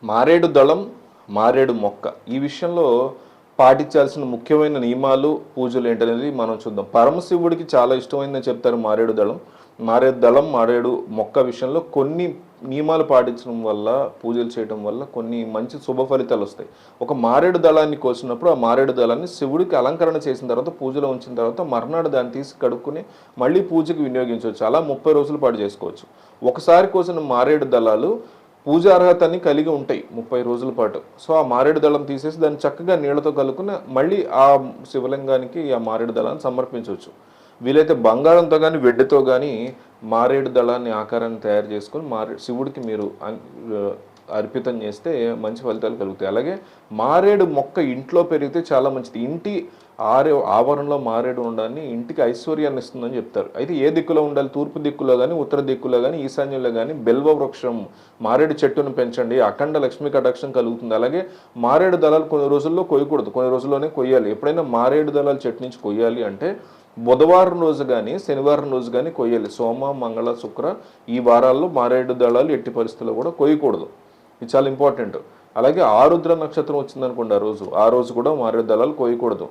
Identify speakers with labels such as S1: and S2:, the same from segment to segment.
S1: మారేడు దళం, మారేడు మొక్క ఈ విషయంలో పాటించాల్సిన ముఖ్యమైన నియమాలు, పూజలు ఏంటనేది మనం చూద్దాం. పరమశివుడికి చాలా ఇష్టమైందని చెప్తారు మారేడు దళం. మారేడు దళం, మారేడు మొక్క విషయంలో కొన్ని నియమాలు పాటించడం వల్ల, పూజలు చేయడం వల్ల కొన్ని మంచి శుభ ఫలితాలు వస్తాయి. ఒక మారేడు దళాన్ని కోసినప్పుడు ఆ మారేడు దళాన్ని శివుడికి అలంకరణ చేసిన తర్వాత, పూజలో ఉంచిన తర్వాత మర్నాడు దాన్ని తీసి కడుక్కుని మళ్ళీ పూజకి వినియోగించవచ్చు. అలా 30 రోజుల పాటు చేసుకోవచ్చు. ఒకసారి కోసిన మారేడు దళాలు పూజా అర్హతని కలిగి ఉంటాయి 30 రోజుల పాటు. సో ఆ మారేడు దళం తీసేసి దాన్ని చక్కగా నీళ్లతో కలుపుకుని మళ్ళీ ఆ శివలింగానికి ఆ మారేడు దళాన్ని సమర్పించవచ్చు. వీలైతే బంగారంతో కానీ వెండితో కానీ మారేడు దళాన్ని ఆకారాన్ని తయారు చేసుకొని శివుడికి మీరు అర్పితం చేస్తే మంచి ఫలితాలు కలుగుతాయి. అలాగే మారేడు మొక్క ఇంట్లో పెరిగితే చాలా మంచిది. ఇంటి ఆవరణలో మారేడు ఉండాలని ఇంటికి ఐశ్వర్యాన్ని ఇస్తుందని చెప్తారు. అయితే ఏ దిక్కులో ఉండాలి? తూర్పు దిక్కులో కానీ, ఉత్తర దిక్కులో కానీ, ఈశాన్యంలో కానీ బెల్వ వృక్షం మారేడు చెట్టును పెంచండి, అఖండ లక్ష్మీ కటాక్షం కలుగుతుంది. అలాగే మారేడు దళాలు కొన్ని రోజుల్లో కొయ్యకూడదు, కొన్ని రోజుల్లోనే కొయ్యాలి. ఎప్పుడైనా మారేడు దళాలు చెట్టు నుంచి కొయ్యాలి అంటే బుధవారం రోజు కానీ, శనివారం రోజు కానీ కొయ్యాలి. సోమ, మంగళ, శుక్ర ఈ వారాల్లో మారేడు దళాలు ఎట్టి పరిస్థితుల్లో కూడా కొయ్యకూడదు. ఇది చాలా ఇంపార్టెంట్. అలాగే ఆరుద్ర నక్షత్రం వచ్చిందనుకోండి ఆ రోజు కూడా మారేడు దళాలు కొయ్యకూడదు.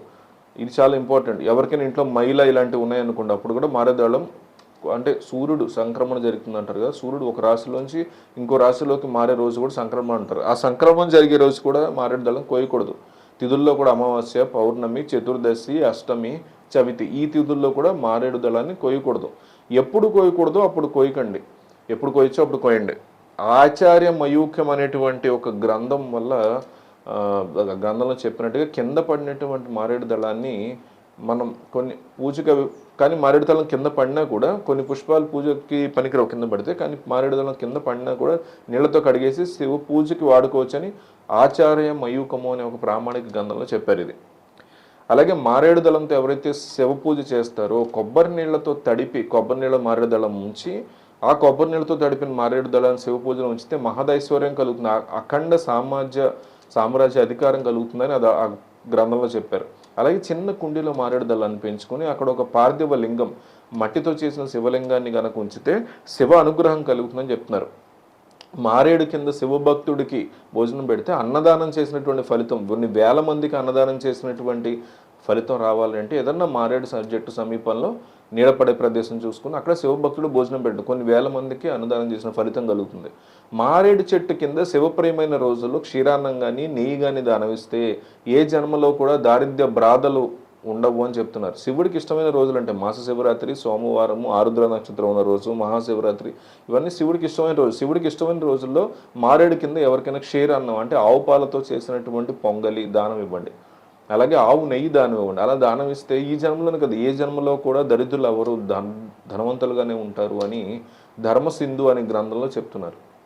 S1: ఇది చాలా ఇంపార్టెంట్. ఎవరికైనా ఇంట్లో మైల ఇలాంటివి ఉన్నాయనుకోండి అప్పుడు కూడా మారేడు దళం, అంటే సూర్యుడు సంక్రమణ జరుగుతుంది అంటారు కదా, సూర్యుడు ఒక రాశిలోంచి ఇంకో రాశిలోకి మారే రోజు కూడా సంక్రమణ అంటారు. ఆ సంక్రమణ జరిగే రోజు కూడా మారేడు దళం కొయ్యకూడదు. తిథుల్లో కూడా అమావాస్య, పౌర్ణమి, చతుర్దశి, అష్టమి, చవితి ఈ తిథుల్లో కూడా మారేడు దళాన్ని కొయ్యకూడదు. ఎప్పుడు కొయ్యకూడదో అప్పుడు కొయ్యకండి, ఎప్పుడు కొయ్యచ్చో అప్పుడు కొయ్యండి. ఆచార్య మయూఖ్యం అనేటువంటి ఒక గ్రంథం వల్ల గ్రంథంలో చెప్పినట్టుగా కింద పడినటువంటి మారేడు దళాన్ని మనం కొన్ని పూజకి, కానీ మారేడు దళం కింద పడినా కూడా కొన్ని పుష్పాలు పూజకి పనికిరావు కింద పడితే, కానీ మారేడు దళం కింద పడినా కూడా నీళ్లతో కడిగేసి శివ పూజకి వాడుకోవచ్చని ఆచార్య మయూఖము అనే ఒక ప్రామాణిక గ్రంథంలో చెప్పారు ఇది. అలాగే మారేడు దళంతో ఎవరైతే శివ పూజ చేస్తారో కొబ్బరి నీళ్లతో తడిపి, కొబ్బరి నీళ్ళ మారేడు దళం ఉంచి ఆ కొబ్బరి నీళ్ళతో తడిపిన మారేడు దళాన్ని శివ పూజలో ఉంచితే మహదైశ్వర్యం కలుగుతుంది, అఖండ సామ్రాజ్య అధికారం కలుగుతుందని అది ఆ గ్రంథంలో చెప్పారు. అలాగే చిన్న కుండీలో మారేడు దళాన్ని పెంచుకొని అక్కడ ఒక పార్థివ లింగం, మట్టితో చేసిన శివలింగాన్ని కనుక ఉంచితే శివ అనుగ్రహం కలుగుతుందని చెప్తున్నారు. మారేడు కింద శివభక్తుడికి భోజనం పెడితే అన్నదానం చేసినటువంటి ఫలితం, కొన్ని వేల మందికి అన్నదానం చేసినటువంటి ఫలితం రావాలంటే ఏదన్నా మారేడు చెట్టు సమీపంలో నీడపడే ప్రదేశం చూసుకుని అక్కడ శివభక్తుడు భోజనం పెట్టు, కొన్ని వేల మందికి అన్నదానం చేసిన ఫలితం కలుగుతుంది. మారేడు చెట్టు కింద శివప్రియమైన రోజుల్లో క్షీరాన్నం కానీ, నెయ్యి కానీ దానమిస్తే ఏ జన్మలో కూడా దారిద్ర్య బాధలు ఉండవు అని చెప్తున్నారు. శివుడికి ఇష్టమైన రోజులు అంటే మాస శివరాత్రి, సోమవారము, ఆరుద్ర నక్షత్రం ఉన్న రోజు, మహాశివరాత్రి, ఇవన్నీ శివుడికి ఇష్టమైన రోజు. శివుడికి ఇష్టమైన రోజుల్లో మారేడు కింద ఎవరికైనా క్షీరాన్నం అంటే ఆవు పాలతో చేసినటువంటి పొంగలి దానం ఇవ్వండి. అలాగే ఆవు నెయ్యి దానం ఇవ్వండి. అలా దానం ఇస్తే ఈ జన్మలోనే కదా ఏ జన్మలో కూడా దరిద్రులు ఎవరు ధనవంతులుగానే ఉంటారు అని ధర్మసింధు అనే గ్రంథంలో చెప్తున్నారు.